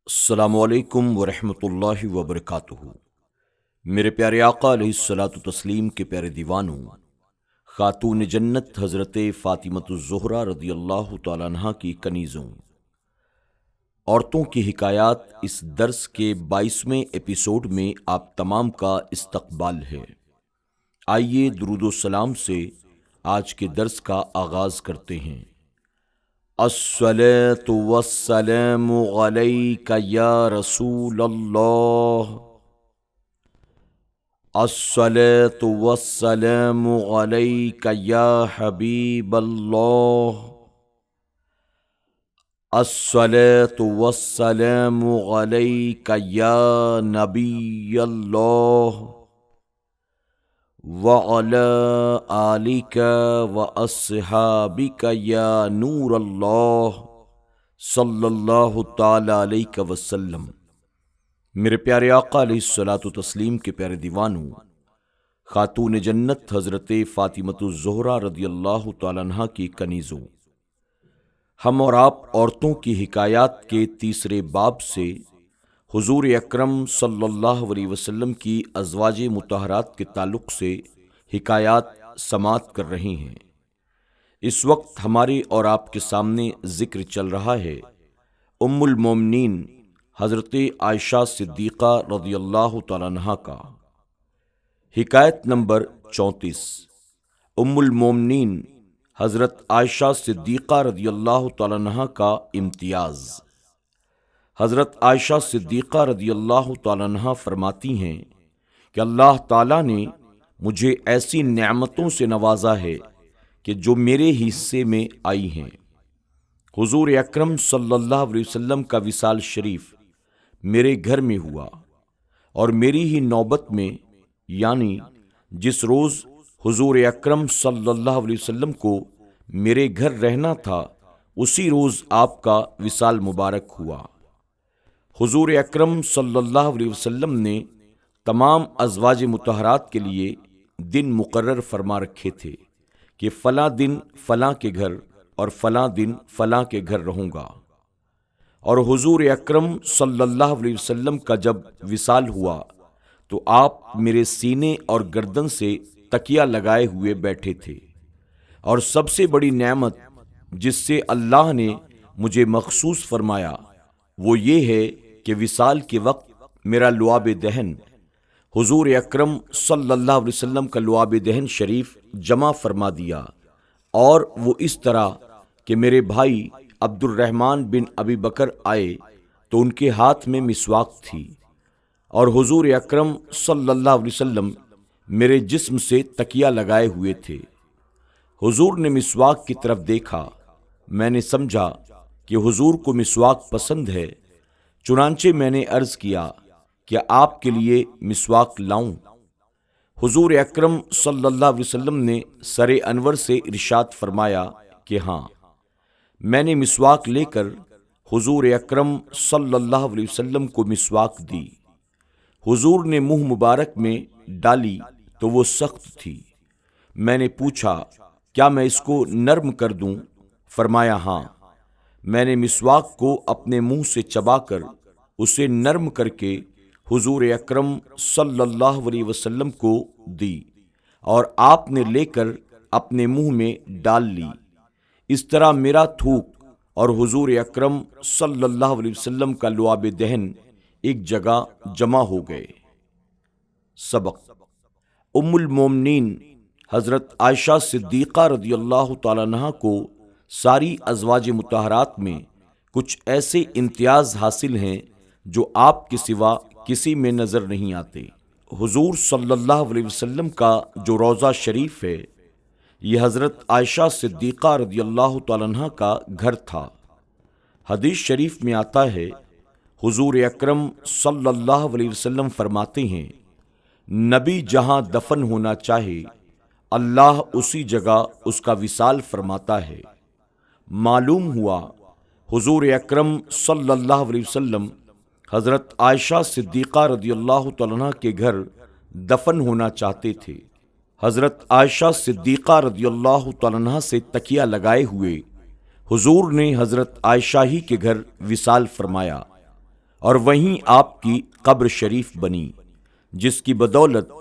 السلام علیکم ورحمۃ اللہ وبرکاتہ۔ میرے پیارے آقا علیہ الصلاۃ والتسلیم کے پیارے دیوانوں، خاتون جنت حضرت فاطمۃ الزہرا رضی اللہ تعالیٰ عنہ کی کنیزوں، عورتوں کی حکایات اس درس کے 22ویں ایپیسوڈ میں آپ تمام کا استقبال ہے۔ آئیے درود و سلام سے آج کے درس کا آغاز کرتے ہیں۔ الصلاۃ والسلام علیک یا رسول اللہ، الصلاۃ والسلام علیک یا حبیب اللہ، الصلاۃ والسلام علیک یا نبی اللہ، وَعَلَىٰ آلِكَ وَأَصْحَابِكَ یا نور اللہ صلی اللہ تعالی علیہ وسلم۔ میرے پیارے آقا علیہ الصلاۃ والتسلیم کے پیارے دیوانوں، خاتون جنت حضرت فاطمۃ الزہرا رضی اللہ تعالی عنہ کی کنیزوں، ہم اور آپ عورتوں کی حکایات کے تیسرے باب سے حضور اکرم صلی اللہ علیہ وسلم کی ازواج مطہرات کے تعلق سے حکایات سماعت کر رہے ہیں۔ اس وقت ہمارے اور آپ کے سامنے ذکر چل رہا ہے ام المومنین حضرت عائشہ صدیقہ رضی اللہ تعالیٰ عنہ کا۔ حکایت نمبر 34۔ ام المومنین حضرت عائشہ صدیقہ رضی اللہ تعالیٰ عنہ کا امتیاز۔ حضرت عائشہ صدیقہ رضی اللہ تعالیٰ عنہ فرماتی ہیں کہ اللہ تعالیٰ نے مجھے ایسی نعمتوں سے نوازا ہے کہ جو میرے حصے میں آئی ہیں۔ حضور اکرم صلی اللہ علیہ وسلم کا وصال شریف میرے گھر میں ہوا، اور میری ہی نوبت میں، یعنی جس روز حضور اکرم صلی اللہ علیہ وسلم کو میرے گھر رہنا تھا، اسی روز آپ کا وصال مبارک ہوا۔ حضور اکرم صلی اللہ علیہ وسلم نے تمام ازواج مطہرات کے لیے دن مقرر فرما رکھے تھے کہ فلاں دن فلاں کے گھر اور فلاں دن فلاں کے گھر رہوں گا، اور حضور اکرم صلی اللہ علیہ وسلم کا جب وصال ہوا تو آپ میرے سینے اور گردن سے تکیہ لگائے ہوئے بیٹھے تھے، اور سب سے بڑی نعمت جس سے اللہ نے مجھے مخصوص فرمایا وہ یہ ہے کہ وصال کے وقت میرا لعاب دہن، حضور اکرم صلی اللہ علیہ وسلم کا لعاب دہن شریف جمع فرما دیا، اور وہ اس طرح کہ میرے بھائی عبد الرحمن بن ابی بکر آئے تو ان کے ہاتھ میں مسواک تھی، اور حضور اکرم صلی اللہ علیہ وسلم میرے جسم سے تکیہ لگائے ہوئے تھے۔ حضور نے مسواک کی طرف دیکھا، میں نے سمجھا کہ حضور کو مسواک پسند ہے، چنانچہ میں نے عرض کیا کہ آپ کے لیے مسواک لاؤں؟ حضور اکرم صلی اللہ علیہ وسلم نے سر انور سے ارشاد فرمایا کہ ہاں۔ میں نے مسواک لے کر حضور اکرم صلی اللہ علیہ وسلم کو مسواک دی۔ حضور نے منہ مبارک میں ڈالی تو وہ سخت تھی۔ میں نے پوچھا کیا میں اس کو نرم کر دوں؟ فرمایا ہاں۔ میں نے مسواک کو اپنے منہ سے چبا کر اسے نرم کر کے حضور اکرم صلی اللہ علیہ وسلم کو دی، اور آپ نے لے کر اپنے منہ میں ڈال لی۔ اس طرح میرا تھوک اور حضور اکرم صلی اللہ علیہ وسلم کا لعاب دہن ایک جگہ جمع ہو گئے۔ سبق: ام المومنین حضرت عائشہ صدیقہ رضی اللہ تعالیٰ عنہ کو ساری ازواج مطہرات میں کچھ ایسے امتیاز حاصل ہیں جو آپ کے سوا کسی میں نظر نہیں آتے۔ حضور صلی اللہ علیہ وسلم کا جو روضہ شریف ہے، یہ حضرت عائشہ صدیقہ رضی اللہ تعالیٰ عنہ کا گھر تھا۔ حدیث شریف میں آتا ہے، حضور اکرم صلی اللہ علیہ وسلم فرماتے ہیں، نبی جہاں دفن ہونا چاہے اللہ اسی جگہ اس کا وصال فرماتا ہے۔ معلوم ہوا حضور اکرم صلی اللہ علیہ وسلم حضرت عائشہ صدیقہ رضی اللہ تعالیٰ عنہ کے گھر دفن ہونا چاہتے تھے۔ حضرت عائشہ صدیقہ رضی اللہ تعالیٰ عنہ سے تکیہ لگائے ہوئے حضور نے حضرت عائشہ ہی کے گھر وصال فرمایا، اور وہیں آپ کی قبر شریف بنی، جس کی بدولت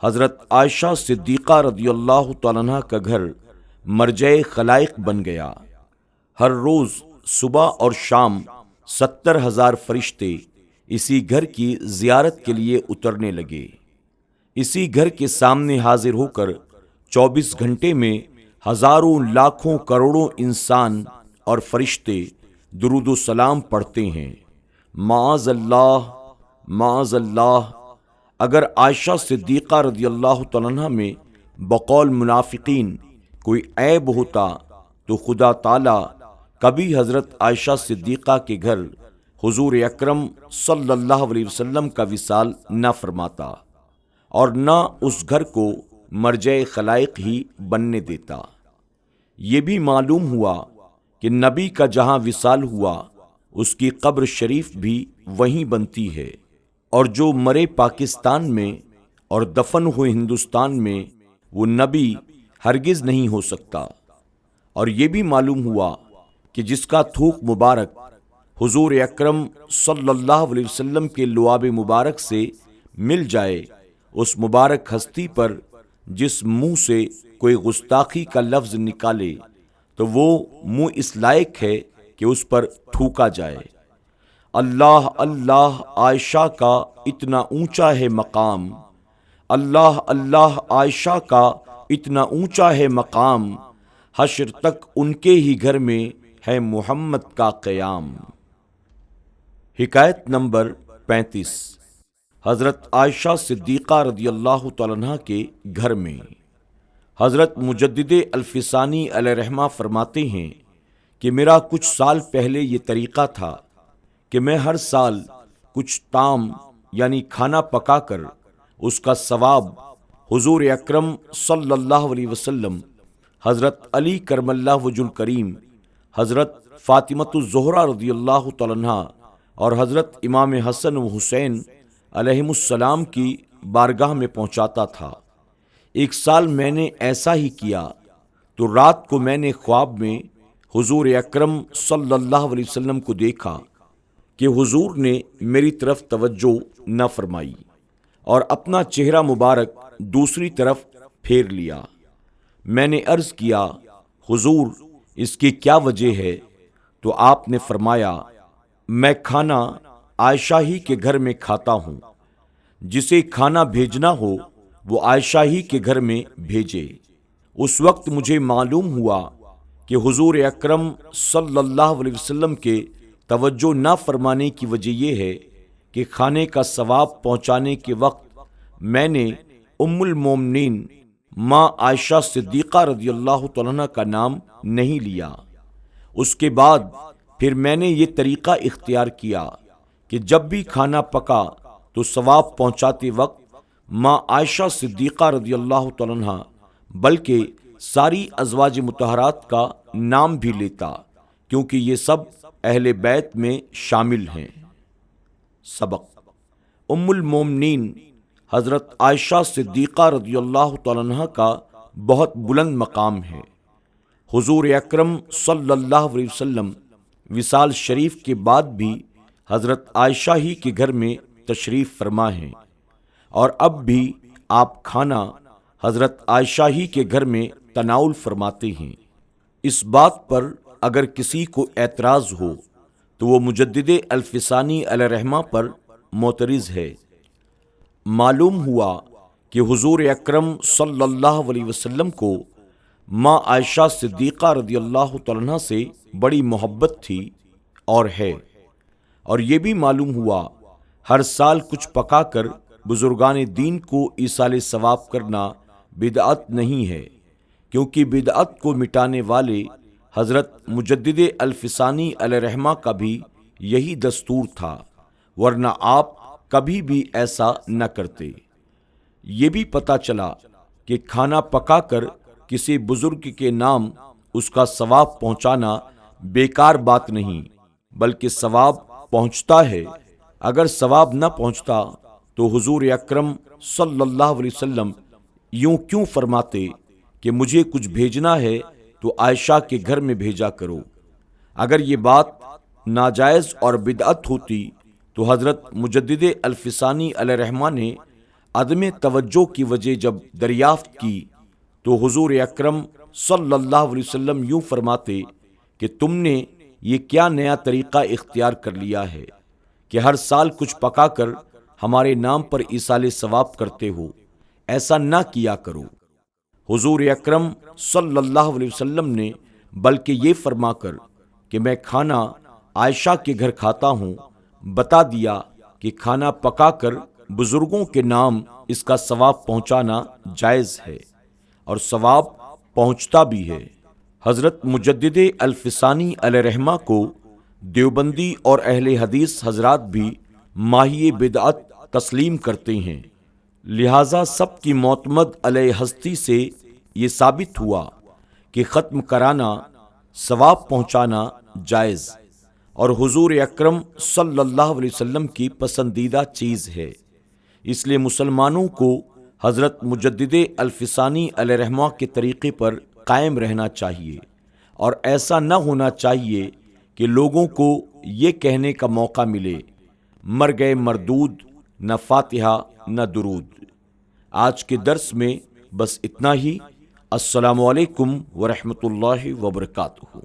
حضرت عائشہ صدیقہ رضی اللہ تعالیٰ عنہ کا گھر مرجع خلائق بن گیا۔ ہر روز صبح اور شام 70,000 فرشتے اسی گھر کی زیارت کے لیے اترنے لگے۔ اسی گھر کے سامنے حاضر ہو کر 24 گھنٹے میں ہزاروں لاکھوں کروڑوں انسان اور فرشتے درود و سلام پڑھتے ہیں۔ معاذ اللہ، معاذ اللہ، اگر عائشہ صدیقہ رضی اللہ تعالیٰ عنہ میں بقول منافقین کوئی عیب ہوتا تو خدا تعالی کبھی حضرت عائشہ صدیقہ کے گھر حضور اکرم صلی اللہ علیہ وسلم کا وصال نہ فرماتا اور نہ اس گھر کو مرجع خلائق ہی بننے دیتا۔ یہ بھی معلوم ہوا کہ نبی کا جہاں وصال ہوا اس کی قبر شریف بھی وہیں بنتی ہے، اور جو مرے پاکستان میں اور دفن ہوئے ہندوستان میں وہ نبی ہرگز نہیں ہو سکتا۔ اور یہ بھی معلوم ہوا کہ جس کا تھوک مبارک حضور اکرم صلی اللہ علیہ وسلم کے لعاب مبارک سے مل جائے، اس مبارک ہستی پر جس منہ سے کوئی گستاخی کا لفظ نکالے تو وہ منہ اس لائق ہے کہ اس پر تھوکا جائے۔ اللہ اللہ، عائشہ کا اتنا اونچا ہے مقام، اللہ اللہ، عائشہ کا اتنا اونچا ہے مقام، حشر تک ان کے ہی گھر میں ہے محمد کا قیام۔ حکایت نمبر 35۔ حضرت عائشہ صدیقہ رضی اللہ تعالیٰ عنہ کے گھر میں حضرت مجدد الفسانی علیہ رحمہ فرماتے ہیں کہ میرا کچھ سال پہلے یہ طریقہ تھا کہ میں ہر سال کچھ طعام یعنی کھانا پکا کر اس کا ثواب حضور اکرم صلی اللہ علیہ وسلم، حضرت علی کرم اللہ وجہ الکریم، حضرت فاطمۃ الزہرا رضی اللہ تعالیٰ عنہ اور حضرت امام حسن و حسین علیہم السلام کی بارگاہ میں پہنچاتا تھا۔ ایک سال میں نے ایسا ہی کیا تو رات کو میں نے خواب میں حضور اکرم صلی اللہ علیہ وسلم کو دیکھا کہ حضور نے میری طرف توجہ نہ فرمائی اور اپنا چہرہ مبارک دوسری طرف پھیر لیا۔ میں نے عرض کیا، حضور اس کی کیا وجہ ہے؟ تو آپ نے فرمایا، میں کھانا عائشہ ہی کے گھر میں کھاتا ہوں، جسے کھانا بھیجنا ہو وہ عائشہ ہی کے گھر میں بھیجے۔ اس وقت مجھے معلوم ہوا کہ حضور اکرم صلی اللہ علیہ وسلم کے توجہ نہ فرمانے کی وجہ یہ ہے کہ کھانے کا ثواب پہنچانے کے وقت میں نے ام المومنین ماں عائشہ صدیقہ رضی اللہ تعالیٰ عنہ کا نام نہیں لیا۔ اس کے بعد پھر میں نے یہ طریقہ اختیار کیا کہ جب بھی کھانا پکا تو ثواب پہنچاتے وقت ماں عائشہ صدیقہ رضی اللہ تعالیٰ عنہ بلکہ ساری ازواج مطہرات کا نام بھی لیتا، کیونکہ یہ سب اہل بیت میں شامل ہیں۔ سبق: ام المومنین حضرت عائشہ صدیقہ رضی اللہ تعالیٰ عنہ کا بہت بلند مقام ہے۔ حضور اکرم صلی اللہ علیہ وسلم وصال شریف کے بعد بھی حضرت عائشہ ہی کے گھر میں تشریف فرما ہیں، اور اب بھی آپ کھانا حضرت عائشہ ہی کے گھر میں تناول فرماتے ہیں۔ اس بات پر اگر کسی کو اعتراض ہو تو وہ مجدد الفسانی علیہ رحمہ پر معترض ہے۔ معلوم ہوا کہ حضور اکرم صلی اللہ علیہ وسلم کو ماں عائشہ صدیقہ رضی اللہ تعالیٰ عنہ سے بڑی محبت تھی اور ہے، اور یہ بھی معلوم ہوا ہر سال کچھ پکا کر بزرگان دین کو ایصال ثواب کرنا بدعت نہیں ہے، کیونکہ بدعت کو مٹانے والے حضرت مجدد الفسانی علیہ رحمہ کا بھی یہی دستور تھا، ورنہ آپ کبھی بھی ایسا نہ کرتے۔ یہ بھی پتہ چلا کہ کھانا پکا کر کسی بزرگ کے نام اس کا ثواب پہنچانا بیکار بات نہیں، بلکہ ثواب پہنچتا ہے۔ اگر ثواب نہ پہنچتا تو حضور اکرم صلی اللہ علیہ وسلم یوں کیوں فرماتے کہ مجھے کچھ بھیجنا ہے تو عائشہ کے گھر میں بھیجا کرو؟ اگر یہ بات ناجائز اور بدعت ہوتی تو حضرت مجدد الفسانی علیہ رحمہ نے عدم توجہ کی وجہ جب دریافت کی تو حضور اکرم صلی اللہ علیہ وسلم یوں فرماتے کہ تم نے یہ کیا نیا طریقہ اختیار کر لیا ہے کہ ہر سال کچھ پکا کر ہمارے نام پر ایصال ثواب کرتے ہو، ایسا نہ کیا کرو۔ حضور اکرم صلی اللہ علیہ وسلم نے بلکہ یہ فرما کر کہ میں کھانا عائشہ کے گھر کھاتا ہوں بتا دیا کہ کھانا پکا کر بزرگوں کے نام اس کا ثواب پہنچانا جائز ہے اور ثواب پہنچتا بھی ہے۔ حضرت مجدد الفسانی علیہ رحمہ کو دیوبندی اور اہل حدیث حضرات بھی ماہی بدعت تسلیم کرتے ہیں، لہذا سب کی معتمد علیہ ہستی سے یہ ثابت ہوا کہ ختم کرانا ثواب پہنچانا جائز اور حضور اکرم صلی اللہ علیہ وسلم کی پسندیدہ چیز ہے۔ اس لیے مسلمانوں کو حضرت مجدد الفسانی علیہ رحمہ کے طریقے پر قائم رہنا چاہیے اور ایسا نہ ہونا چاہیے کہ لوگوں کو یہ کہنے کا موقع ملے مر گئے مردود، نہ فاتحہ نہ درود۔ آج کے درس میں بس اتنا ہی۔ السلام علیکم ورحمۃ اللہ وبرکاتہ۔